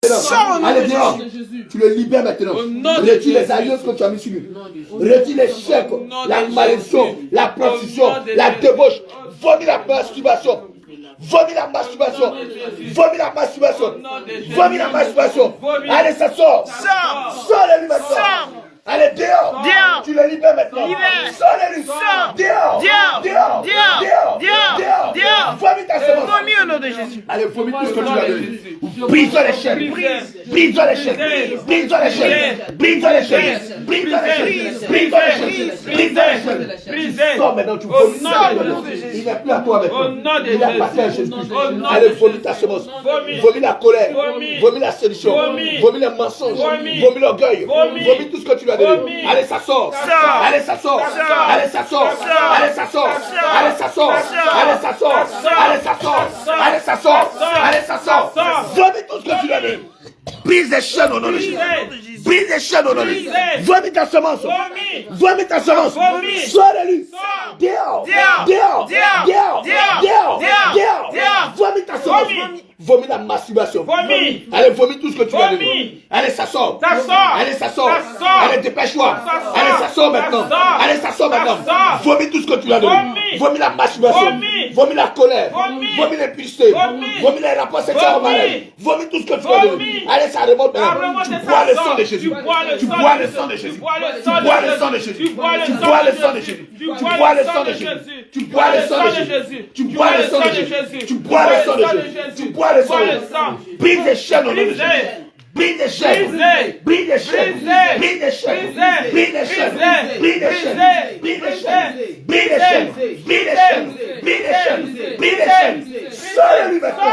Allez, dehors. Tu le libères maintenant. Retire les alliances que tu as mis sur lui. Retire les chèques, la malédiction, la prostitution, la débauche. Vomis la masturbation. Vomis la masturbation. Vomis la masturbation. Vomis la masturbation. Allez, ça sort. Sors-le lui maintenant. Allez, dehors. Tu le libères maintenant. Sors-le lui. Dehors. Vomis ta semence. Vomis au nom de Jésus. Allez, vomis tout ce que tu as donné. Brise-toi les chaînes. Brise-toi les chaînes. Brise-toi les chaînes. Brise-toi les chaînes. Brise-toi les chaînes. Brise-toi les chaînes. Brise-toi les chaînes. Sors maintenant, tu vomis. Il n'est plus à toi maintenant. Il appartient à Jésus-Christ. Allez, vomis ta semence. Vomis la colère. Vomis la séduction. Vomis les mensonges. Vomis l'orgueil. Vomis tout ce que tu as donné. Allez, ça sort. Allez, ça sort. Allez, ça sort. Allez, ça sort. Allez, ça sort. Allez, ça sort. Allez, ça sort. Allez, ça sort. Allez, ça sort. Vomis tout ce que tu as donné. Brise les chaînes au nom de Jésus. Brise les chaînes au nom de Jésus. Vomis ta semence. Vomis ta semence. Sors de lui. Dehors. Vomis ta semence. Vomis la masturbation. Allez, vomis tout ce que tu as donné. Allez, ça sort. Allez, ça sort. Allez, dépêche-toi. Allez, ça sort maintenant. Allez, ça sort maintenant. Vomis tout ce que tu as donné. Vomis la masturbation. Vomis la colère. Vomis l'impudicité. Vomis les rapports sexuels en malade. Vomis tout ce que tu as donné. Allez, ça remonte maintenant. Tu bois le sang de Jésus. Tu bois le sang de Jésus. Tu bois le sang de Jésus. Tu bois le sang de Jésus. Tu bois le sang de Jésus. Tu bois le sang de Jésus. Tu bois le sang de Jésus. Tu bois le sang de Jésus. Tu bois le sang de Jésus. Brise les chaînes au nom de Jésus. Brise les chaînes. Brise les chaînes. Brise les chaînes. Brise les chaînes. Brise les chaînes. Brise les chaînes. Brise les chaînes. Brise les chaînes. Brise les chaînes. Brise les chaînes. Sors-le lui maintenant.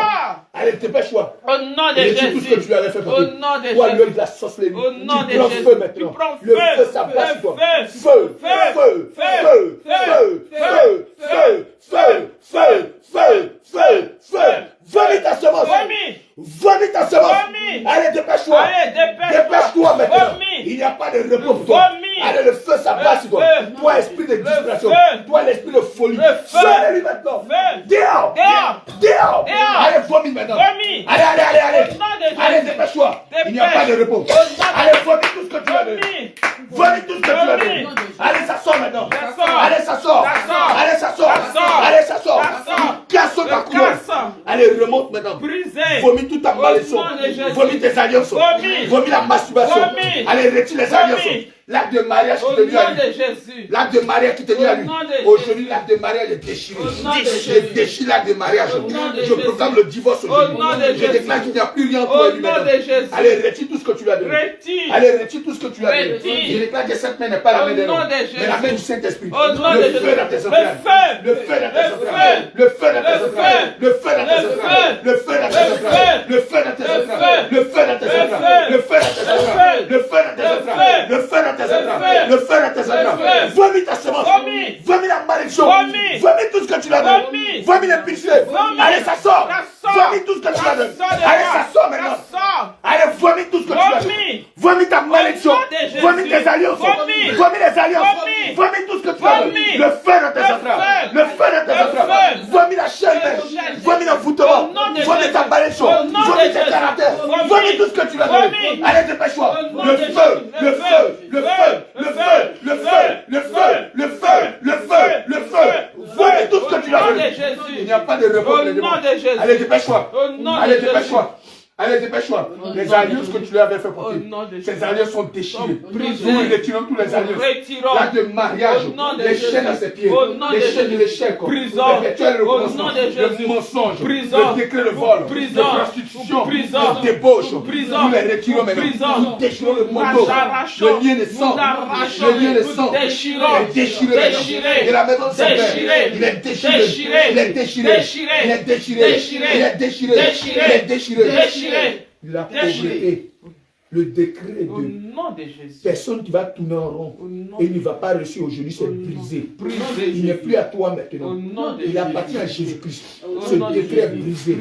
Allez, dépêche-toi. Au nom de Jésus. Tout ce que tu lui avais fait pour Au lui. nom de Toi, Jésus. lui, de la sorcellerie. Au nom de Tu prends Jésus. feu maintenant. Tu prends Le feu. feu s'abat sur toi. Feu. Feu. Feu. Feu. Feu. Feu. Feu. Feu. Feu. Feu. Vomis ta semence. Vomis ta semence. Allez, dépêche-toi. Dépêche-toi maintenant. Il n'y a pas de repos pour toi. Allez, le feu s'abat sur toi. Toi, esprit de distraction. Toi, l'esprit de folie. Sors-le-lui maintenant. Dehors. Allez, vomis maintenant. Allez, dépêche-toi. Il n'y a pas de repos. Allez, vomis tout ce que tu as donné. Vomis tout ce que tu as donné. Allez, ça sort maintenant. Allez, ça sort. Allez, ça sort. Allez, ça sort. Casse ta couleur. Allez, remonte maintenant. Vomis toute ta malédiction. Vomis tes alliances. Vomis la masturbation. Allez, retire les alliances. L'acte de mariage qui te lie à lui. L'acte de mariage qui te lie à lui. Aujourd'hui, l'acte de mariage est déchiré. Je déchire l'acte de mariage. Je proclame le divorce aujourd'hui. Je déclare qu'il n'y a plus rien pour lui maintenant. Allez, retire tout ce que tu lui as donné. Allez, retire tout ce que tu lui as donné. Je déclare que cette main n'est pas la main de l'homme, mais la main du Saint-Esprit. Le feu dans tes entrailles. Le feu dans tes entrailles. Le feu dans tes entrailles. Le feu dans tes entrailles. Le feu dans tes entrailles. Le feu dans tes entrailles. Le feu dans tes entrailles. Le feu dans tes entrailles. Le feu dans tes entrailles. Le feu dans tes entrailles. Le feu dans tes entrailles. Vomis ta semence. Vomis la malédiction. Vomis tout ce que tu l'as donné. Vomis l'impudicité. Allez, ça sort. Vomis tout ce que tu l'as donné. Allez, ça sort maintenant. Allez, vomis tout ce que tu l'as donné. Vomis ta malédiction. Vomis tes alliances. Vomis les alliances. Vomis tout ce que tu as donné. Le feu dans tes entrailles. Le feu dans tes entrailles. Vomis la chaîne. Vomis l'envoûtement. Vomis ta malédiction. Vomis tes caractères. Vomis tout ce que tu as donné. Allez, dépêche-toi. Le feu. Le feu. Le feu. Le feu. Le feu. Le feu. Le feu. Le feu. Le feu. Vomis tout ce que tu as donné. Il n'y a pas de repos. Allez, dépêche-toi. Allez, dépêche-toi. Allez, dépêche-toi. Les alliances que tu lui avais fait porter, ces alliances sont déchirées. Nous retirons tous les alliances. L'acte de mariage, les chaînes à ses pieds, les chaînes de l'échec, le perpétuel recommencement, le mensonge, le décret de vol, la prostitution, la débauche. Nous les retirons maintenant. Nous déchirons le manteau, le lien de sang, le lien de sang. Il est déchiré maintenant. De la maison de son père, il est déchiré. Il est déchiré. Il est déchiré. Il est déchiré. Il est déchiré. La pauvreté, Le décret Au de nom de Jésus. personne qui va tourner en rond et il ne va pas réussir aujourd'hui, c'est brisé. Il n'est plus à toi maintenant. Il appartient à Jésus-Christ. Ce décret est brisé.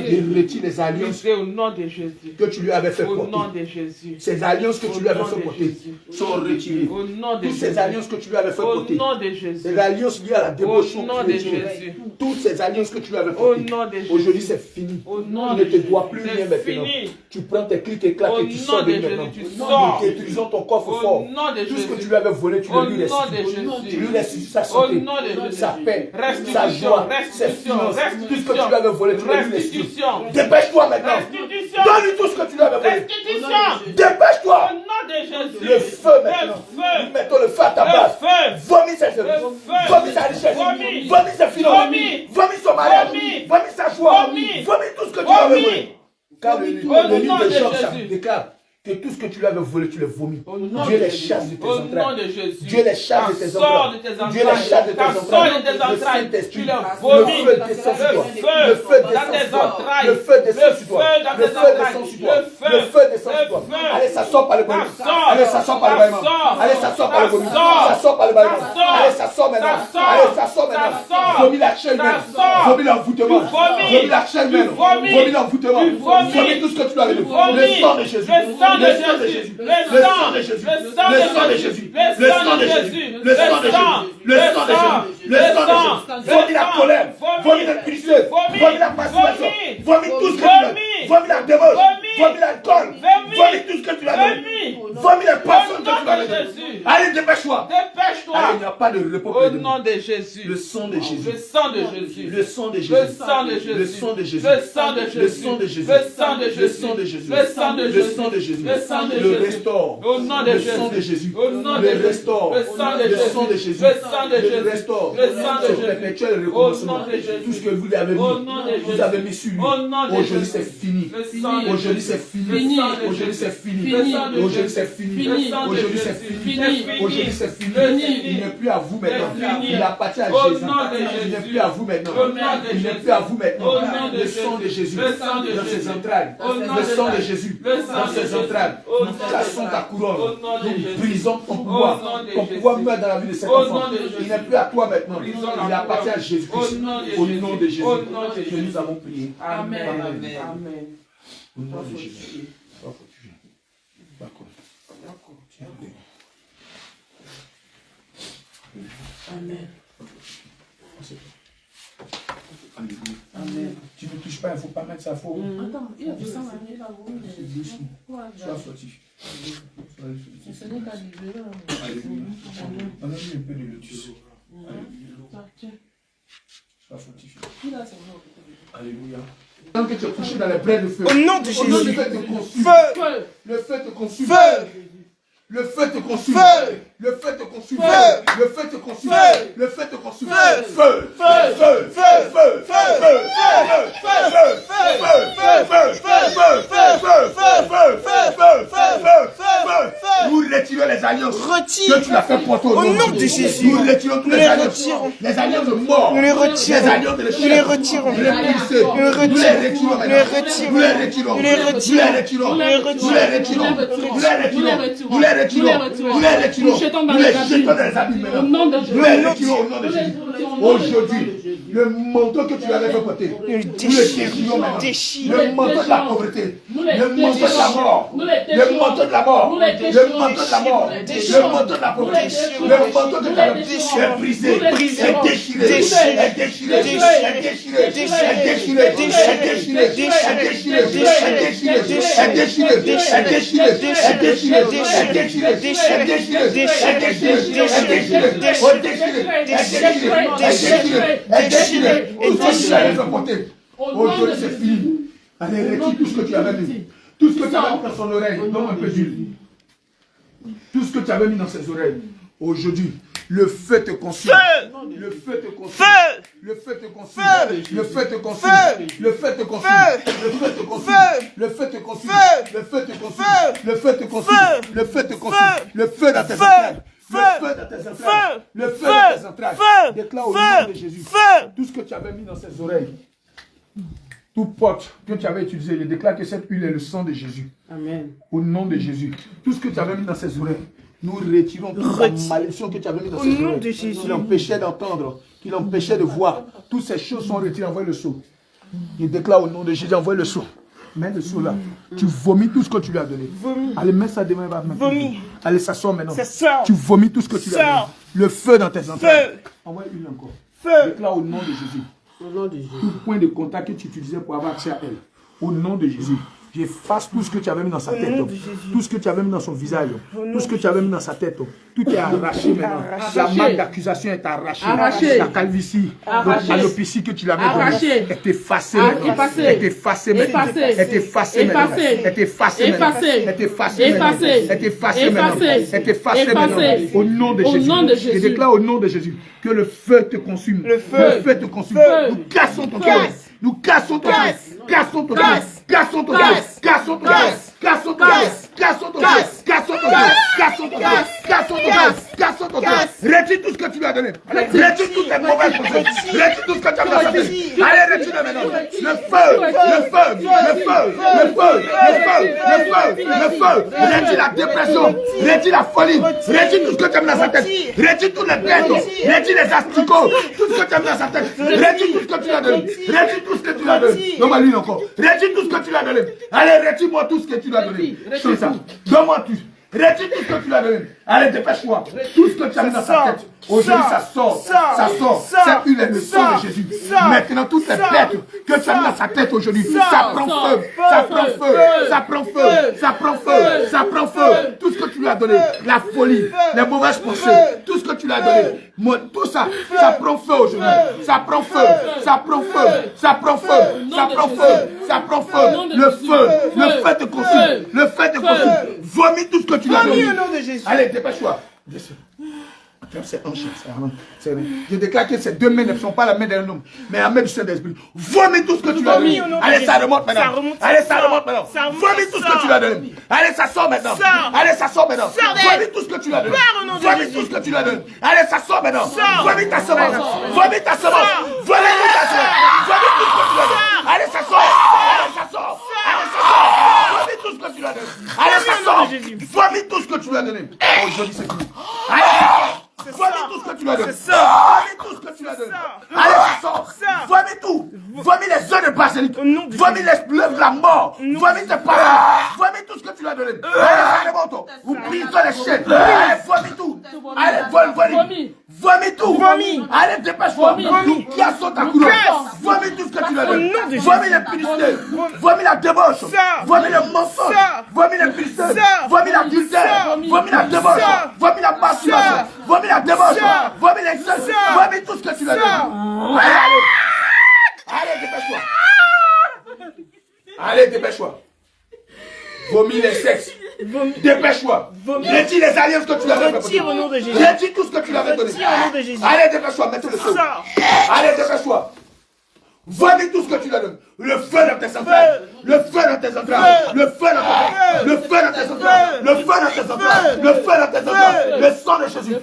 Il retire les alliances Au nom de Jésus. que tu lui avais fait Au nom porter. de Jésus. Ces alliances que tu lui avais fait porter sont retirées. Au nom de Toutes ces Jésus. alliances que tu lui avais fait Au porter. nom de Jésus. Les alliances liées à la débauche sont Au nom de retirées. Jésus. Toutes ces alliances que tu lui avais Au portées. nom de Jésus. Aujourd'hui, c'est fini. Au nom Il ne de te Jésus. doit plus C'est rien maintenant. fini. Tu prends tes clics et claques Au et tu nom sors de de Jésus, maintenant. tu sors. Nous utilisons ton coffre Au fort. nom de Tout ce que Jésus. tu lui avais volé, tu Au le lui nom de restitues. Jésus. Tu lui restitues sa Au santé, nom de Jésus. sa paix, sa Restitution, joie, ses restitution, finances. Tout ce que tu restitution. lui avais volé, tu le lui restitues. Restitution. Dépêche-toi maintenant. Restitution. Donne-lui tout ce que tu lui avais volé. Restitution. Dépêche-toi. Au nom de Jésus. Le feu maintenant. Le feu. Nous mettons le feu à ta Le base. feu. Vomis ses œuvres. Le feu. Vomis sa richesse. Vomis. Vomis ses finances. Vomis. Vomis son mariage. Vomis. Vomis sa joie. Vomis. Vomis tout ce que tu lui avais Vomis. volé. Car le Au livre nom de de Job Jésus. déclare que tout ce que tu lui avais volé, tu le vomis. Au nom Dieu de les Jésus. chasse de tes Au nom entrailles. de Jésus. Dieu les chasse de tes Sors de entrailles. tes Dieu les chasse de tes entrailles. entrailles. Sors de tes Le entrailles. Saint-Esprit. Tu le Le vomis. feu descend sur toi. Le feu dans descend tes sur toi. entrailles. Le feu descend sur toi. Le feu dans Le tes feu entrailles. descend sur toi. Le feu. Le feu descend sur Le toi. feu. Allez, ça sort par le vomi. Ça sort. Allez, ça sort par le Ça bâillement. sort. Allez, ça sort par le vomi. Ça sort. Ça sort par le bâillement. Ça sort. Allez, ça sort maintenant. Ça sort. Allez, ça sort Ça maintenant. sort. Vomis la chaîne Ça même. sort. Vomis l'envoûtement. Tu vomis. Vomis la chaîne même. Tu vomis. Vomis l'envoûtement. Tu vomis. Vomis tout ce que tu as vu. vomis. Le sang de Jésus. Le sang de Le sang de Jésus. Jésus. Le Le sang. sang de Jésus. Le sang Le de sang de Jésus. Jésus. Le Le sang sang de de Jésus. Jésus. Le sang de Jésus. Le sang de Jésus. Le sang de Jésus. Vomis la colère. Vomis la punition. Vomis la participation. Vomis tout ce que tu as. Vomis la débauche. Vomis l'alcool. Vomis tout ce que tu as. Vomis les personnes que tu as. Allez, dépêche-toi. Dépêche-toi. Allez, il n'y a pas de repos pour Au les nom de Jésus. Le sang de Jésus. Le sang de Jésus. Le sang de Jésus. Le sang de Jésus. Le sang de Jésus. Le sang de Jésus. Le sang de Jésus. Le sang de Le Jésus. sang de Jésus. Le sang de Le Jésus. sang de Jésus. Le sang de Le Jésus. restaure. Au nom de Le Jésus. sang de Jésus. Au nom de Le Jésus. restaure. Le sang de Le Jésus. sang de Jésus. Le sang de Le Jésus. restaure. Le sang de Ce Jésus. perpétuel Au recommencement. nom de Jésus. Tout ce que vous avez mis, Au nom de vous Jésus. avez mis sur lui. Au nom de Aujourd'hui Jésus. c'est fini. Le sang de Aujourd'hui Jésus. c'est fini. Le sang de Aujourd'hui Jésus. c'est fini. Le sang de Aujourd'hui Jésus. c'est fini. Le sang de Aujourd'hui Jésus. c'est fini. Fini. Aujourd'hui c'est fini. Fini. Il n'est plus à vous maintenant. Fini. Il appartient à Au Jésus. nom de Il n'est Jésus. plus à vous maintenant. Au nom de Il n'est Jésus. plus à vous maintenant. Au nom de Le sang de Jésus Le sang de dans Jésus. ses entrailles. Au nom Le de sang de Jésus. Jésus Le sang dans de ses Jésus. entrailles. Au Nous nom de cassons Jésus. ta couronne. Au nom de Nous Jésus. brisons ton Au pouvoir. nom de Ton Jésus. pouvoir meurt dans la vie de cet Au enfant. nom de Jésus. Il n'est plus à toi maintenant. Brisons Il la appartient à couronne. Jésus-Christ. Au nom de Au Jésus. nom de Jésus. Au nom de Que Jésus. nous avons prié. Amen. Amen. Amen. Au nom de Jésus. Pas fortifié. Pas quoi. Tiens, Amen. Alléluia. Amen. Tu ne touches pas, il ne faut pas mettre sa faute. Attends, il a du sang à lui là-haut. Sois fortifié. Ce n'est pas libéré. Alléluia. On a mis un peu de lotus. Alléluia. Sois fortifié. Alléluia. Tant que tu es couché dans les braies de feu. Au nom de Jésus. Le feu te consume. Feu. Le feu te consume. Feu. Le feu te consume. Feu. Le feu te consume. Feu. Le feu te consume. Feu. Le feu te consume. Feu. Feu. Feu. Feu. Feu. Feu. Feu. Nous retirons les alliances Retire. que tu as fait porter Au nom de Jésus. Nous retirons tous Nous les les alliances. retirons. Les alliances de mort. Nous les retirons. Les alliances de Nous les retirons. Nous les pulsons. Nous les Nous les retirons. Nous les retirons. Nous les retirons. Nous les retirons. Nous les retirons. Nous les retirons. Nous les retirons. Nous les retirons. Nous les retirons. Nous jetons dans Nous les les jetons dans les abîmes Au nom de maintenant. Jésus. Nous les retirons au nom de Jésus. Aujourd'hui, le manteau que tu avais fait porter, Nous le nous le déchirons maintenant. déchirons. Le manteau de la pauvreté, Nous les le manteau de la déchirons. mort, Nous les le déchirons. manteau de la mort, Nous les le déchirons. manteau de la mort, Nous les le déchirons. manteau de la pauvreté, Nous les déchirons. le manteau que Nous tu avais les brisé, déchirons. est brisé, Nous les est déchirons. déchiré, Déchiré. est déchiré, Déchiré. est déchiré, est déchiré, est déchiré, est déchiré, est déchiré, est déchiré, est déchiré, est déchiré, est déchiré, aujourd'hui c'est fini. Allez, retire tout ce que tu avais mis. Tout ce que tu avais mis dans son oreille, donne un peu d'huile. Tout ce que tu avais mis dans ses oreilles. Aujourd'hui, le feu te consume. Le feu te consume. Le feu te consume. Le feu te consume. Le feu te consume. Le feu te consume. Le feu te consume. Le feu te consume. Le feu te consume. Le feu te consume. Le feu dans tes entrailles. Le feu dans tes entrailles. Le feu dans tes entrailles. Déclare au nom de Jésus. Tout ce que tu avais mis dans ses oreilles. Tout pote que tu avais utilisé, je déclare que cette huile est le sang de Jésus. Amen. Au nom de Jésus. Tout ce que tu avais mis dans ses oreilles, nous retirons toute la malédiction que tu avais mis dans ses oreilles. Qui l'empêchait d'entendre, qui l'empêchait de voir. Toutes ces choses sont retirées. Envoie le seau. Je déclare au nom de Jésus, envoie le seau. Mets le seau là. Tu vomis tout ce que tu lui as donné. Allez, mets ça demain. Vomis. Allez, ça sort maintenant. Ça sort. Tu vomis tout ce que tu lui as donné. Le feu dans tes entrailles. Feu. Envoie une encore. Feu. Déclare au nom de Jésus. Au nom de Jésus. Tout point de contact que tu utilisais pour avoir accès à elle. Au nom de Jésus. J'efface tout ce que tu avais mis dans sa tête. Tout ce que tu avais mis dans son visage. Tout ce que tu avais mis dans sa tête. Tout est arraché maintenant. La marque d'accusation est arrachée. Arraché. La calvitie. Arraché. L'alopécie que tu l'avais Arraché. donnée est effacée maintenant. Effacé. Est effacée maintenant. Effacé. Est effacée maintenant. Effacé. Est effacée maintenant. Effacé. Est effacée maintenant. Effacé. Est effacée maintenant. Effacé. Est effacée maintenant. Effacé. Au nom de Au Jésus. nom de Jésus. Je déclare au nom de Jésus que le feu te consume. Le feu. Le feu te consume. Feu. Nous cassons ton Casse. cœur. Nous cassons ton cœur. Casse. Cassons ton cœur. Casse. Cassons ton cœur. Casse. Cassons ton cœur. Casse. Cassons ton cœur. Casse. Cassons ton cœur. Casse. Cassons ton cœur. Casse. Cassons ton cœur. Casse. Cassons ton cœur. Casse. Cassons ton cœur. Casse. Retire tout ce que tu lui as donné. Retire toutes tes mauvaises pensées. Retire tout ce que tu as fait. Allez, retire maintenant. Le feu. Le feu. Le feu. Le feu. Le feu. Le feu. Le feu. Retire la dépression. Retire la folie. Retire tout ce que tu as mis dans sa tête. Retire tous les bêtes. Retire les asticots. Tout ce que tu as mis dans sa tête. Retire tout ce que tu lui as donné. Retire tout ce que tu lui as donné. Donne-moi lui encore. Retire tout ce que tu lui as donné. Allez, retire-moi tout ce que tu lui as donné. C'est ça. Donne-moi tout. Retire tout ce que tu lui as donné. Allez, dépêche-moi. Tout ce que tu as mis dans sa tête. Aujourd'hui, ça sort. Ça sort. Cette huile est le sang de Jésus. Maintenant, toutes les bêtes que tu as mis dans sa tête aujourd'hui, ça prend feu. Ça prend feu. Ça prend feu. Ça prend feu. Ça prend feu. Tout ce que tu lui as donné. La folie, les mauvaises pensées. Tout ce que tu lui as donné. Tout ça, ça prend feu aujourd'hui. Ça prend feu. Ça prend feu. Ça prend feu. Ça prend feu. Ça prend feu. Le feu. Le feu te consume. Le feu te consume. Vomis tout ce que tu lui as donné. Vomis au nom de Jésus. Allez, dépêche-toi. C'est hanché, je déclare que ces deux mains ne sont pas la main d'un homme, mais la main du Saint-Esprit. Vomis tout ce que tu lui as donné. Allez, ça remonte maintenant. Allez, ça remonte maintenant. Vomis tout ce que tu lui as donné. Allez, ça sort maintenant. Allez, ça sort maintenant. Vomis tout ce que tu lui as donné. Vomis tout ce que tu lui as donné. Allez, ça sort maintenant. Vomis ta semence. Vomis ta semence. Vomis ta semence. Vomis tout ce que tu lui as donné. Allez, ça sort. Allez, ça sort. Allez, ça sort. Vomis tout ce que tu lui as donné. Allez, ça sort. Vomis tout ce que tu lui as donné. Aujourd'hui, c'est fini. Allez, vomis tout ce que tu lui as donné. Vomis tout ce que tu lui as donné. Allez, ça sort. Vomis tout. Vomis les œufs de basilic. Vomis les œufs de la mort. Vomis tes parents. Vomis tout ce que tu lui as donné. Allez, remonte. Ou brise-toi les chaînes. Allez, vomis tout. Allez, vomis tout. Allez, dépêche-toi. Nous cassons ta couleur. Vomis tout ce que tu lui as donné. Vomis les publicités. Vomis la débauche. Vomis le mensonge. Vomis les publicités. Vomis l'adultère. Vomis la débauche. Vomis la masturbation. Vomis la débauche. Vomis l'excès. Vomis tout ce que tu lui as donné. Allez, allez, dépêche-toi. Allez, dépêche-toi. Vomis les sexes. Dépêche-toi. Retire les alliances que tu lui avais donné. Retire au nom de Jésus. Retire tout ce que tu lui avais donné. Retire au nom de Jésus. Allez, dépêche-toi. Mettez le feu. Allez, dépêche-toi. Vomis tout ce que tu lui as donné. Le feu dans tes entrailles. Le feu dans tes entrailles. Le feu dans tes entrailles. Le feu dans tes entrailles. Le feu dans tes entrailles. Le feu dans tes entrailles. Le sang de Jésus.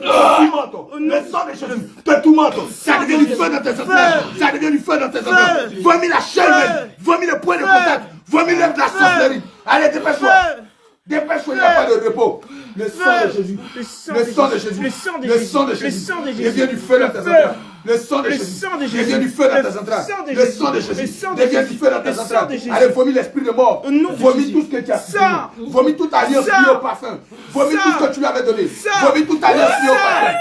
Le sang de Jésus. Te tourmente. Ça devient du feu dans tes entrailles. Ça devient du feu dans tes entrailles. Vomis la chaîne. Vomis le point de contact. Vomis l'œuvre de la sorcellerie. Allez, dépêche-toi. Dépêche-toi, il n'y a pas de repos. Le sang de Jésus. Le sang de Jésus. Le sang de Jésus. Il vient du feu dans tes entrailles. Le sang de Jésus. Il vient du feu dans tes entrailles. Le sang de Jésus. Il vient du feu dans tes entrailles. Allez, vomis l'esprit de mort. Vomis tout ce que tu as fait. Vomis toute alliance liée au parfum. Vomis tout ce que tu lui avais donné. Vomis toute alliance liée au parfum.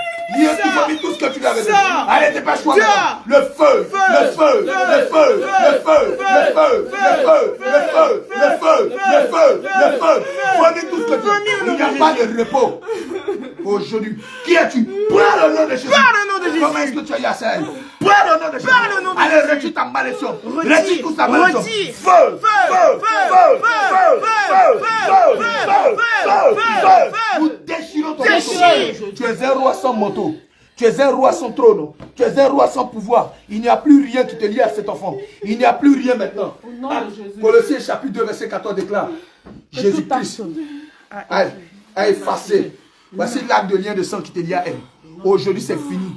Vomis tout ce que tu lui avais donné. Allez, dépêche-toi maintenant. Le feu. Le feu. Le feu. Le feu. Le feu. Le feu. Le feu. Le feu. Le feu. Le feu. Vomis tout ce que tu as. Il n'y a pas de repos. Aujourd'hui, qui es-tu? Prends le nom de Jésus. Comment est-ce que tu as eu à ça? Prends le nom de Jésus. Allez, retire ta malédiction. Retire toute ta malédiction. Feu. Feu. Feu. Feu. Feu. Feu. Feu. Nous déchirons ton manteau. Tu es un roi sans manteau. Tu es un roi sans trône. Tu es un roi sans pouvoir. Il n'y a plus rien qui te lie à cet enfant. Il n'y a plus rien maintenant. Colossiens chapitre 2 verset 14 déclare Jésus-Christ a effacé. Voici l'acte de lien de sang qui te lie à elle. Aujourd'hui c'est fini.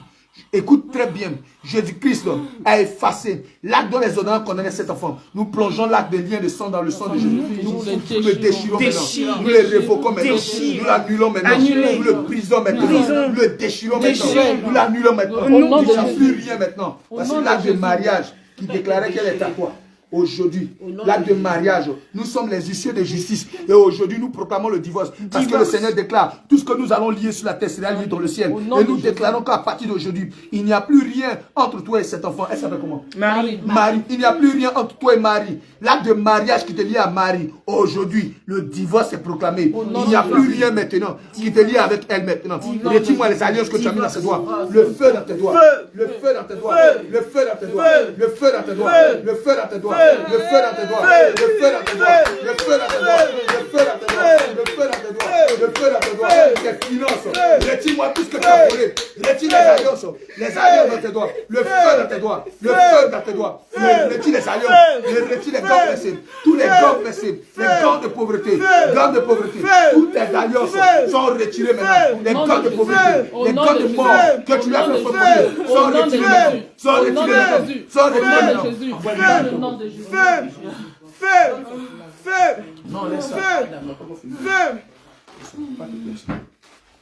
Écoute très bien. Jésus-Christ a effacé l'acte dont les ordonnances condamnaient cet enfant. Nous plongeons l'acte de lien de sang dans le sang de Jésus. Nous le déchirons maintenant. Nous le révoquons maintenant. Nous l'annulons maintenant. Nous le brisons maintenant. Nous le déchirons maintenant. Nous l'annulons maintenant. Il n'y a plus rien maintenant. Voici l'acte de mariage qui déclarait qu'elle est à toi. Aujourd'hui, l'acte de mariage, nous sommes les huissiers de justice. Et aujourd'hui, nous proclamons le divorce. Parce que le Seigneur déclare, tout ce que nous allons lier sur la terre sera lié dans le ciel. Et nous déclarons qu'à partir d'aujourd'hui, il n'y a plus rien entre toi et cet enfant. Elle s'appelle comment? Marie. Marie. Il n'y a plus rien entre toi et Marie. L'acte de mariage qui te lie à Marie. Aujourd'hui, le divorce est proclamé. Il n'y a plus rien maintenant qui te lie avec elle maintenant. Retire-moi les alliances que tu as mis dans ses doigts. Le feu dans tes doigts. Le feu dans tes doigts. Le feu dans tes doigts. Le feu dans tes doigts. Le feu dans tes doigts. Le feu dans tes doigts, le feu dans tes doigts, le feu dans tes doigts, le feu dans tes doigts, le feu dans tes doigts, le feu dans tes doigts, tes finances, retire-moi tout ce que tu as volé, retire les alliances dans tes doigts, le feu dans tes doigts, le feu dans tes doigts, retire les alliances, retire les gants blessés, tous les gants blessés, les gants de pauvreté, toutes tes alliances sont retirées maintenant, les gants de pauvreté, les gants de mort que tu as fait former sont retirés maintenant, sont retirés maintenant, sont retirés maintenant. Au nom de Jésus. Non, laisse ça.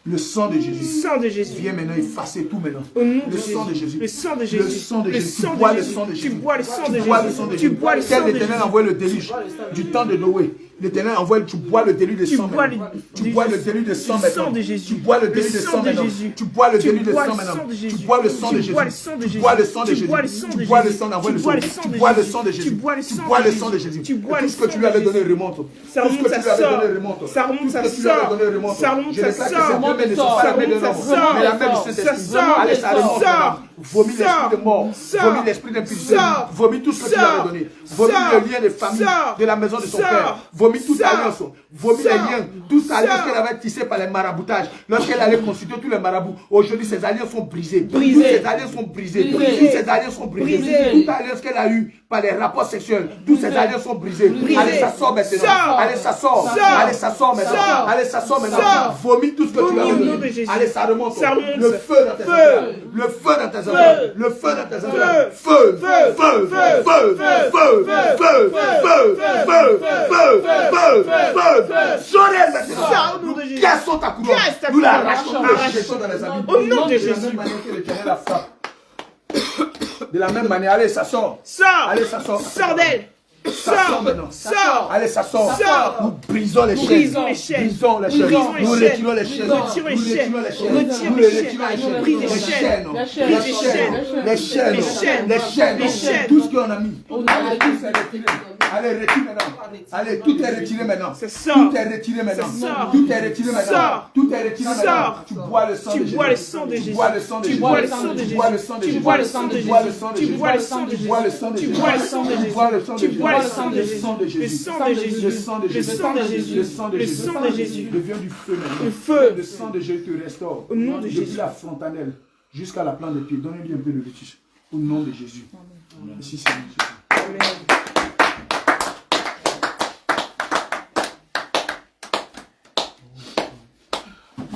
Le sang de Jésus. Sang de Jésus. Viens maintenant effacer tout maintenant. Au nom Le de sang de Jésus. Le sang de Jésus. Le sang de Le Jésus. sang Tu de bois le Jésus. sang de Jésus. Tu bois le sang de Tu Jésus. bois le sang de Tu Jésus. bois le sang Quel de l'Éternel Jésus. envoie le déluge du temps de Noé. L'Éternel envoie, tu bois le déluge de sang bois maintenant. le- Tu bois le déluge de sang le maintenant. sang de Jésus. Tu bois le Le déluge de sang sang de maintenant. Jésus. Tu bois le Tu déluge de bois sang le maintenant. sang de Jésus. Tu bois le sang de Tu Jésus. bois le sang de Tu Jésus. bois le sang de Tu Jésus. bois le sang de Tu bois le Jésus. sang d'envoie Tu le bois sang. le sang Tu de bois le Jésus. sang de Jésus. Tu bois le Tu sang bois de le Jésus. sang de Jésus. Tu bois Tout le ce que sang tu lui avais de donné Jésus. remonte. Ça Tout ce remonte, que ça tu lui avais sort. donné remonte. Ça remonte, Tout ce ça que tu lui avais sort. donné remonte. Ça remonte, Je ça déclare que sort. ces deux mains ne sont Ça pas la main remonte, de ça l'homme, sort. mais la main du Ça Saint-Esprit. sort. Allez, ça remonte Sort. maintenant. Vomis l'esprit de mort. Sort. Vomis l'esprit d'impudicité. Sort. Vomis tout ce que tu lui Sort. avais donné. Vomis Sort. le lien de famille Sort. de la maison de son Sort. père. Vomis toute Sort. alliance. Vomis les Sort. liens. Toute alliance Sort. qu'elle avait tissée par les maraboutages. Lorsqu'elle allait constituer tous les marabouts. Aujourd'hui, ces alliances sont brisées. Brisées. Toutes ces alliances sont brisées. Brisées. Toutes ces alliances sont brisées. Brisées. Toute alliance qu'elle a eue par les rapports sexuels. Toutes ces alliances sont brisées. Brisées. Allez, ça sort maintenant. Sort. Allez, ça sort. Sort. Allez, ça sort maintenant. Sort. Allez, ça sort maintenant. Sort. Vomis tout ce que tu Vomis as au nom de donné. Jésus. Allez, ça remonte. Ça remonte. Le feu dans tes Feu. affaires. Le feu dans tes affaires. Le feu dans tes affaires. Feu. Feu. Feu. Feu. Feu. Feu. Feu. Feu. Feu. Sonnez Sors au nom de maintenant. Jésus. Cassons ta couronne. Casse ta Nous la couronne. arrachons. Nous la jetons dans les abîmes. Au nom de De la Jésus. même manière que l'Éternel la frappe. De la même manière, allez, ça sort. Sors. Allez, ça sort. Sors d'elle. Ça sort Sors. maintenant. Sors. Allez, ça sort. Sort. Nous brisons les chaînes. Brisons les chaînes. Brisons les chaînes. Brisons les Nous chaînes. retirons les chaînes. Retirons les Nous chaînes. retirons les chaînes. Retirons Nous les retirons chaînes. les Brise les chaînes. chaînes. Les Brise les chaînes. chaînes. Les chaînes. Les chaînes. Les chaînes. Les chaînes. Tout ce qu'on a mis. Au nom de Jésus. Allez, retire maintenant. Allez, tout est retiré maintenant. Ça sort. Tout est retiré maintenant. Ça sort. Tout est retiré maintenant. Sort. Tout est retiré maintenant. Sort. Tu bois le sang de Tu Jésus. bois le sang de Tu Jésus. bois le sang de Tu Jésus. bois le sang de Tu Jésus. bois le sang de Tu Jésus. bois le sang de Tu Jésus. bois le sang de Tu Jésus. bois le sang de Tu Jésus. bois le sang de Tu Jésus. bois le sang de Tu Jésus. bois le sang de Tu Jésus. bois le sang de Le Jésus. sang de Le Jésus. sang de Jésus. Le sang de Le Jésus. sang de Jésus. Le sang de Le Jésus. sang de Jésus. Devient du feu maintenant. Le feu. Le sang de Jésus te restaure. Au nom de Depuis Jésus. la frontanelle jusqu'à la plante des pieds. Donnez-lui un peu de vétus. Au nom de Jésus. Merci Seigneur Jésus. Amen.